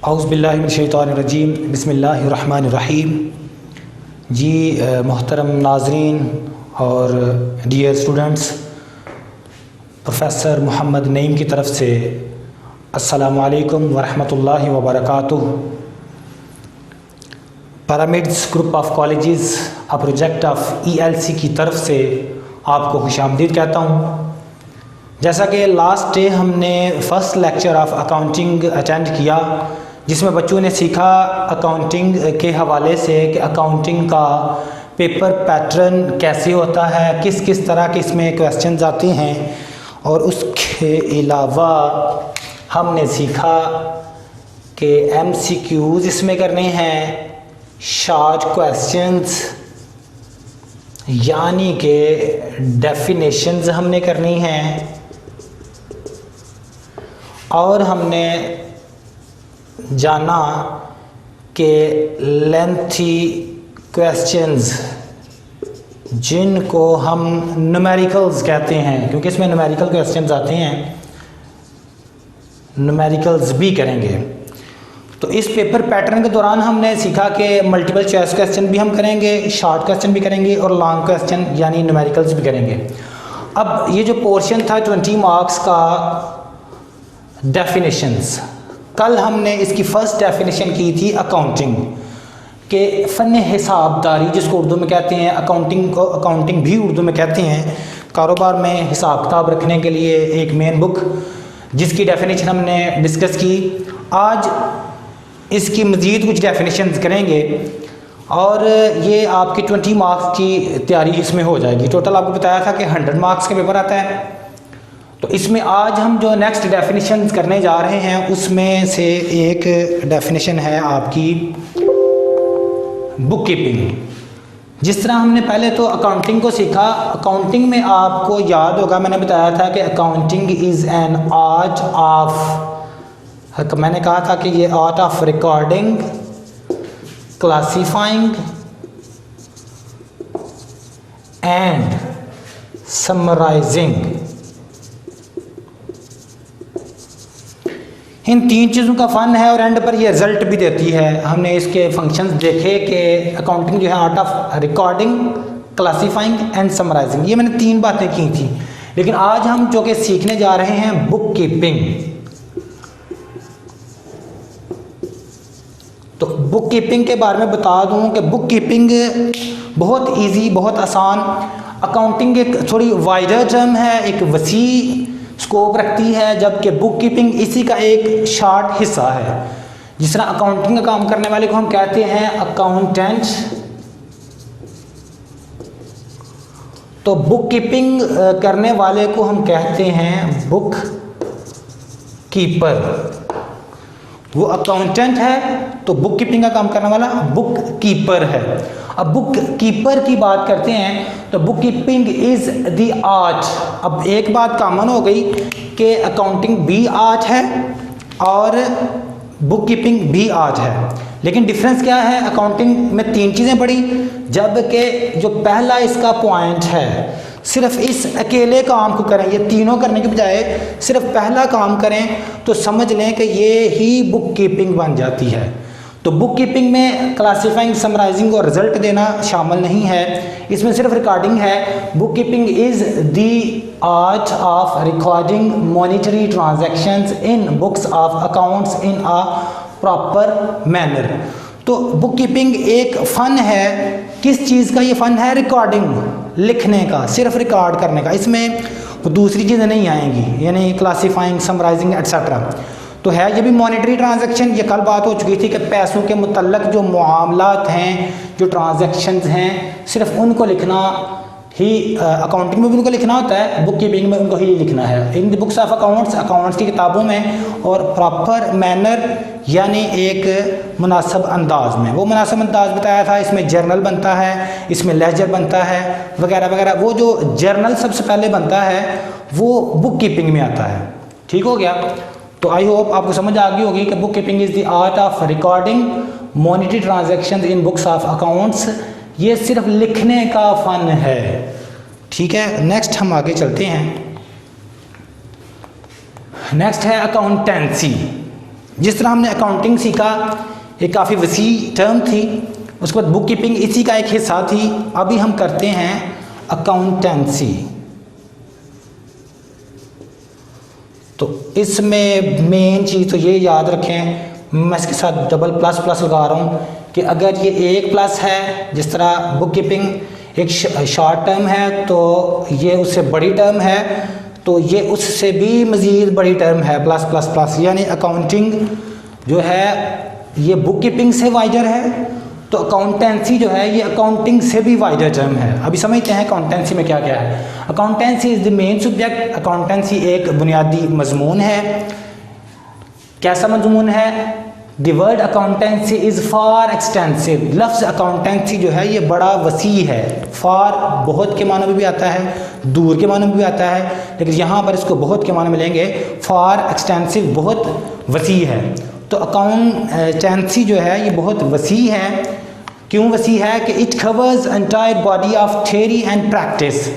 औज़ुबिल्लाहिमिनश्शैतानिर्रजीम बिस्मिल्लाहिर्रहमानिर्रहीम। जी मोहतरम नाज़रीन और dear students, professor Mohammad Naeem की तरफ से अस्सलामु अलैकुम वरहमतुल्लाहि वबरकातुहू। Pyramids group of colleges a project of ELC की तरफ से आपको खुशामदीद कहता हूँ। जैसा कि लास्ट डे हमने first lecture of accounting attend किया, जिसमें बच्चों ने सीखा अकाउंटिंग के हवाले से कि अकाउंटिंग का पेपर पैटर्न कैसे होता है, किस किस तरह के इसमें क्वेश्चंस आते हैं, और उसके अलावा हमने सीखा कि MCQs इसमें करने हैं, शॉर्ट क्वेश्चंस यानी कि डेफिनेशंस हमने करनी हैं, और हमने जाना कि लेंथी क्वेश्चंस जिनको हम न्यूमेरिकल्स कहते हैं, क्योंकि इसमें न्यूमेरिकल क्वेश्चंस आते हैं, न्यूमेरिकल्स भी करेंगे। तो इस पेपर पैटर्न के दौरान हमने सीखा कि मल्टीपल चॉइस क्वेश्चन भी हम करेंगे, शॉर्ट क्वेश्चन भी करेंगे और लॉन्ग क्वेश्चन यानी न्यूमेरिकल्स भी करेंगे। अब ये जो पोर्शन था 20 मार्क्स का डेफिनेशंस, कल हमने इसकी फ़र्स्ट डेफिनेशन की थी अकाउंटिंग के फ़न हिसाबदारी, जिसको उर्दू में कहते हैं, अकाउंटिंग को अकाउंटिंग भी उर्दू में कहते हैं, कारोबार में हिसाब किताब रखने के लिए एक मेन बुक, जिसकी डेफिनेशन हमने डिस्कस की। आज इसकी मज़ीद कुछ डेफिनेशंस करेंगे और ये आपकी 20 मार्क्स की तैयारी इसमें हो जाएगी। टोटल आपको बताया था कि 100 मार्क्स का पेपर आता है। तो इसमें आज हम जो नेक्स्ट डेफिनेशंस करने जा रहे हैं, उसमें से एक डेफिनेशन है आपकी बुक कीपिंग। जिस तरह हमने पहले तो अकाउंटिंग को सीखा, अकाउंटिंग में आपको याद होगा मैंने बताया था कि accounting is an art of, मैंने कहा था कि ये art of recording, classifying and summarising. इन 3 चीज़ों का फ़न है और एंड पर ये रिज़ल्ट भी देती है। हमने इसके फंक्शंस देखे कि अकाउंटिंग जो है art of recording, classifying and summarising, ये मैंने 3 बातें की थी। लेकिन आज हम जो कि सीखने जा रहे हैं बुक कीपिंग। तो बुक कीपिंग के बारे में बता दूं कि बुक कीपिंग बहुत इजी, बहुत आसान। अकाउंटिंग एक थोड़ी वाइडर टर्म है, एक वसी स्कोप रखती है, जबकि बुक कीपिंग इसी का एक शॉर्ट हिस्सा है। जिस तरह अकाउंटिंग का काम करने वाले को हम कहते हैं अकाउंटेंट, तो बुक कीपिंग करने वाले को हम कहते हैं बुक कीपर। वो अकाउंटेंट है तो बुक कीपिंग का काम करने वाला बुक कीपर है। अब बुक कीपर की बात करते हैं तो book keeping is the art. अब एक बात कॉमन हो गई कि अकाउंटिंग भी आर्ट है और बुक कीपिंग भी आर्ट है, लेकिन डिफरेंस क्या है? अकाउंटिंग में 3 चीज़ें पड़ी, जबकि जो पहला इसका पॉइंट है, सिर्फ इस अकेले काम को करें, ये तीनों करने के बजाय सिर्फ पहला काम करें तो समझ लें कि ये ही बुक कीपिंग बन जाती है। तो बुक कीपिंग में क्लासीफाइंग, समराइजिंग और रिजल्ट देना शामिल नहीं है, इसमें सिर्फ रिकॉर्डिंग है। Book keeping is the art of recording monetary transactions in books of accounts in a proper manner. तो बुक कीपिंग एक फ़न है। किस चीज़ का ये फ़न है? रिकॉर्डिंग, लिखने का, सिर्फ रिकॉर्ड करने का। इसमें दूसरी चीज़ें नहीं आएंगी, यानी क्लासीफाइंग, समराइजिंग एट्सेट्रा। तो है ये भी मॉनेटरी ट्रांजैक्शन। ये कल बात हो चुकी थी कि पैसों के मुतल्लक जो मामलात हैं, जो ट्रांजैक्शंस हैं, सिर्फ उनको लिखना ही अकाउंटिंग में भी उनको लिखना होता है, बुक कीपिंग में उनको ही लिखना है। In the books of accounts, accounts की किताबों में, और प्रॉपर मैनर यानी एक मुनासिब अंदाज में। वो मुनासिब अंदाज बताया था, इसमें जर्नल बनता है, इसमें लेजर बनता है, वगैरह वगैरह। वो जो जर्नल सबसे पहले बनता है वो बुक कीपिंग में आता है। ठीक हो गया? तो आई होप आपको समझ आ गई होगी कि book keeping is the art of recording monetary transactions in books of accounts. ये सिर्फ लिखने का फ़न है। ठीक है, नेक्स्ट हम आगे चलते हैं। नेक्स्ट है अकाउंटेंसी। जिस तरह हमने अकाउंटिंग सीखा, एक काफ़ी वसी टर्म थी, उसके बाद बुक कीपिंग इसी का एक हिस्सा थी। अभी हम करते हैं अकाउंटेंसी। तो इसमें मेन चीज़ तो ये याद रखें, मैं इसके साथ डबल प्लस प्लस लगा रहा हूँ कि अगर ये एक प्लस है, जिस तरह बुक कीपिंग एक शॉर्ट टर्म है तो ये उससे बड़ी टर्म है, तो ये उससे भी मज़ीद बड़ी टर्म है, प्लस प्लस प्लस। यानी अकाउंटिंग जो है ये बुक कीपिंग से वाइडर है, तो अकाउंटेंसी जो है ये अकाउंटिंग से भी वाइडर टर्म है। अभी समझते हैं अकाउंटेंसी में क्या क्या है। Accountancy is the main subject. Accountancy एक बुनियादी मजमून है। कैसा मजमून है? The word accountancy is far extensive. लफ्ज़ अकाउंटेंसी जो है ये बड़ा वसी है। फार बहुत के मानों में भी आता है, दूर के मानों में भी आता है, लेकिन यहाँ पर इसको बहुत के मानों में लेंगे। फार एक्सटेंसिव बहुत वसी है। तो अकाउंटेंसी जो है ये बहुत वसी है। क्यों वसी है? कि it covers entire body of theory and practice.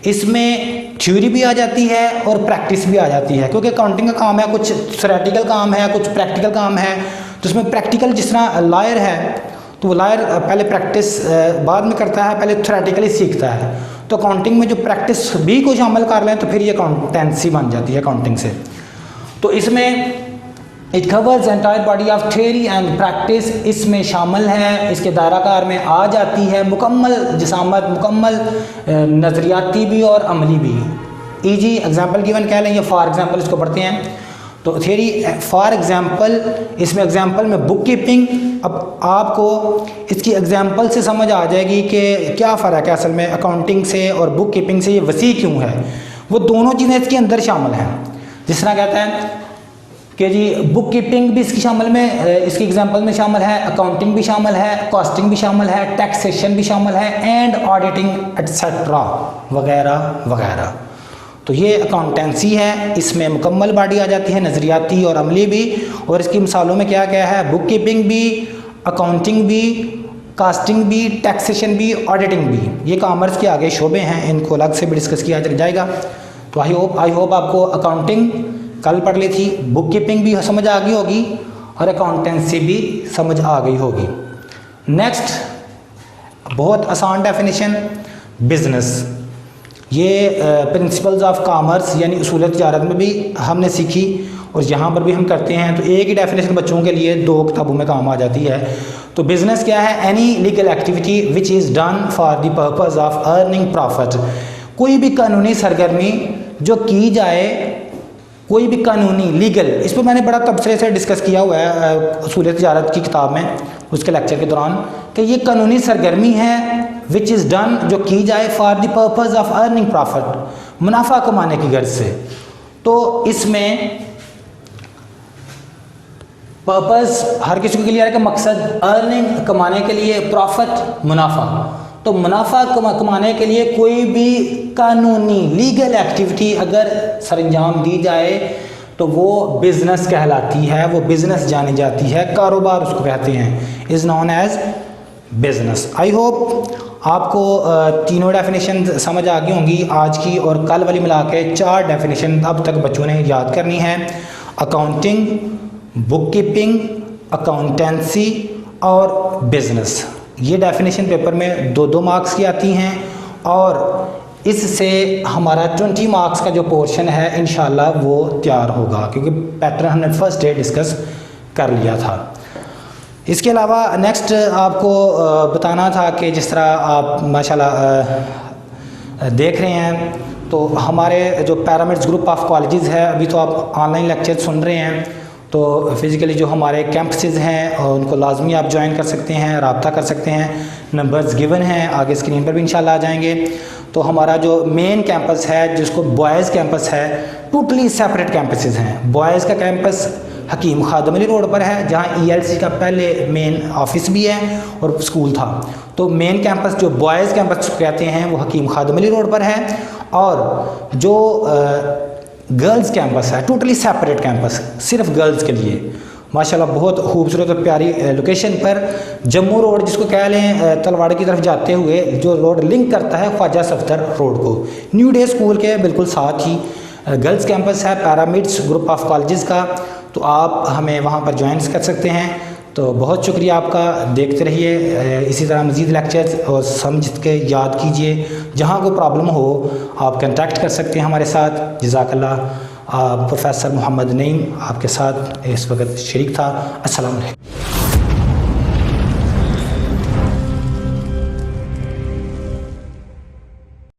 इसमें थ्योरी भी आ जाती है और प्रैक्टिस भी आ जाती है, क्योंकि अकाउंटिंग का काम है, कुछ थ्योरेटिकल काम है, कुछ प्रैक्टिकल काम है। तो उसमें प्रैक्टिकल, जिस तरह लॉयर है तो वो लॉयर पहले प्रैक्टिस बाद में करता है, पहले थ्योरेटिकली सीखता है। तो अकाउंटिंग में जो प्रैक्टिस भी को शामिल कर लें तो फिर ये अकाउंटेंसी बन जाती है अकाउंटिंग से। तो इसमें it covers entire body of theory and practice, इसमें शामिल है, इसके दायराकार में आ जाती है मुकम्मल जिसामत, मुकम्मल नज़रियाती भी और अमली भी। ईजी एग्जांपल गिवन कह लें या फॉर एग्जांपल इसको पढ़ते हैं। तो थ्योरी फॉर एग्जांपल, इसमें एग्जांपल में बुक कीपिंग। अब आपको इसकी एग्जांपल से समझ आ जाएगी कि क्या फ़र्क है असल में अकाउंटिंग से और बुक कीपिंग से, ये वसी क्यों है। वो दोनों चीज़ें इसके अंदर शामिल हैं। जिस तरह कहते हैं कि जी बुक कीपिंग भी इसकी शामिल में, इसकी एग्जांपल में शामिल है, अकाउंटिंग भी शामिल है, कॉस्टिंग भी शामिल है, टैक्सेशन भी शामिल है, एंड ऑडिटिंग एटसेट्रा वगैरह वगैरह। तो ये अकाउंटेंसी है, इसमें मुकम्मल बॉडी आ जाती है, नज़रियाती और अमली भी। और इसकी मिसालों में क्या क्या है? बुक कीपिंग भी, अकाउंटिंग भी, कास्टिंग भी, टैक्सेशन भी, ऑडिटिंग भी। ये कॉमर्स के आगे शोबे हैं, इनको अलग से भी डिस्कस किया जाएगा। तो आई होप आपको अकाउंटिंग कल पढ़ ली थी, बुक कीपिंग भी समझ आ गई होगी और अकाउंटेंसी भी समझ आ गई होगी। नेक्स्ट, बहुत आसान डेफिनेशन, बिजनेस। ये प्रिंसिपल्स ऑफ कॉमर्स यानी उसूल तिजारत में भी हमने सीखी और यहाँ पर भी हम करते हैं। तो एक ही डेफिनेशन बच्चों के लिए 2 किताबों में काम आ जाती है। तो बिजनेस क्या है? Any legal activity which is done for the purpose of earning profit. कोई भी कानूनी सरगर्मी जो की जाए, कोई भी कानूनी लीगल, इस पर मैंने बड़ा तबसरे से डिस्कस किया हुआ है उसूल तिजारत की किताब में, उसके लेक्चर के दौरान, कि ये कानूनी सरगर्मी है विच इज़ डन, जो की जाए for the purpose of earning profit, मुनाफा कमाने की गर्ज से। तो इसमें पर्पस हर किसी को क्लियर है कि मकसद अर्निंग, कमाने के लिए, प्रॉफिट मुनाफा। तो मुनाफा कमाने के लिए कोई भी कानूनी लीगल एक्टिविटी अगर सरंजाम दी जाए तो वो बिज़नेस कहलाती है, वो बिज़नेस जानी जाती है, कारोबार उसको कहते हैं, is known as business. I hope आपको तीनों डेफिनेशन समझ आ गई होंगी आज की, और कल वाली मिला के 4 डेफिनेशन अब तक बच्चों ने याद करनी है। अकाउंटिंग, बुक कीपिंग, अकाउंटेंसी और बिज़नेस। ये डेफिनेशन पेपर में 2-2 मार्क्स की आती हैं और इससे हमारा 20 मार्क्स का जो पोर्शन है इंशाल्लाह वो तैयार होगा, क्योंकि पैटर्न हमने फर्स्ट डे डिस्कस कर लिया था। इसके अलावा नेक्स्ट आपको बताना था कि जिस तरह आप माशाल्लाह देख रहे हैं, तो हमारे जो पैरामिड्स ग्रुप ऑफ कॉलेजेस है, अभी तो आप ऑनलाइन लेक्चर सुन रहे हैं, तो फिज़िकली जो हमारे कैंपसेस हैं उनको लाजमी आप ज्वाइन कर सकते हैं, रब्ता कर सकते हैं। नंबर्स गिवन हैं, आगे स्क्रीन पर भी इंशाल्लाह आ जाएंगे। तो हमारा जो मेन कैंपस है, जिसको बॉयज़ कैंपस है, टोटली सेपरेट कैंपसेस हैं। बॉयज़ का कैंपस हकीम खादम अली रोड पर है, जहाँ ELC का पहले मेन ऑफिस भी है और स्कूल था। तो मेन कैंपस जो बॉयज़ कैंपस कहते हैं वो हकीम खादम अली रोड पर है, और जो गर्ल्स कैंपस है टोटली सेपरेट कैंपस, सिर्फ गर्ल्स के लिए, माशाल्लाह बहुत खूबसूरत और प्यारी लोकेशन पर, जम्मू रोड जिसको कह लें, तलवाड़े की तरफ जाते हुए जो रोड लिंक करता है ख्वाजा सफदर रोड को, न्यू डे स्कूल के बिल्कुल साथ ही गर्ल्स कैंपस है पैरामिड्स ग्रुप ऑफ कॉलेजेस का। तो आप हमें वहाँ पर ज्वाइन कर सकते हैं। तो बहुत शुक्रिया आपका, देखते रहिए इसी तरह मज़ीद लेक्चर्स और समझ के याद कीजिए। जहाँ कोई प्रॉब्लम हो आप कंटेक्ट कर सकते हैं हमारे साथ। जज़ाकल्लाह। प्रोफेसर मोहम्मद नईम आपके साथ इस वक्त शरीक था। अस्सलाम वालेकुम।